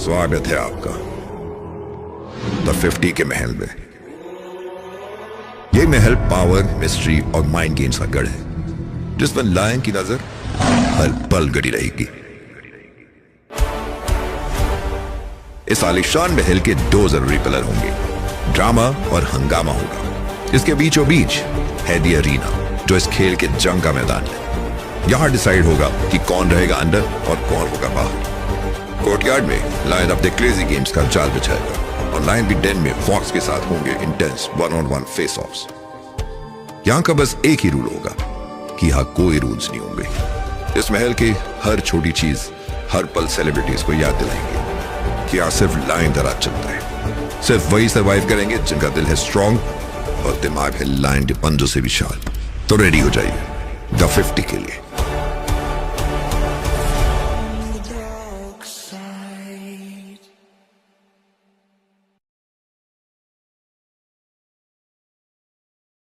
स्वागत है आपका द 50 के महल में। ये महल पावर, मिस्ट्री और माइंड गेम्स का गढ़ है, जिसमें लायन की नजर हर पल गड़ी रहेगी। इस आलिशान महल के दो जरूरी पिलर होंगे, ड्रामा और हंगामा होगा। इसके बीचों बीच है दी अरीना, जो इस खेल के जंग का मैदान है। यहां डिसाइड होगा कि कौन रहेगा अंदर और कौन होगा बाहर। कोर्टयार्ड में लायन अपने क्रेजी गेम्स का जाल बिछाएगा और लायन भी डेन में फॉक्स के साथ होंगे इंटेंस 1-on-1 फेस ऑफ्स। यहां का बस एक ही रूल होगा कि यहां कोई रूल्स नहीं होंगे। इस महल की हर छोटी चीज हर पल सेलिब्रिटीज को याद दिलाएंगे कि यहां सिर्फ लायन का राज चलता है। सिर्फ वही सर्वाइव करेंगे जिनका दिल है स्ट्रॉन्ग और दिमाग है लायन के पंजों से विशाल। तो रेडी हो जाइए द 50 के लिए।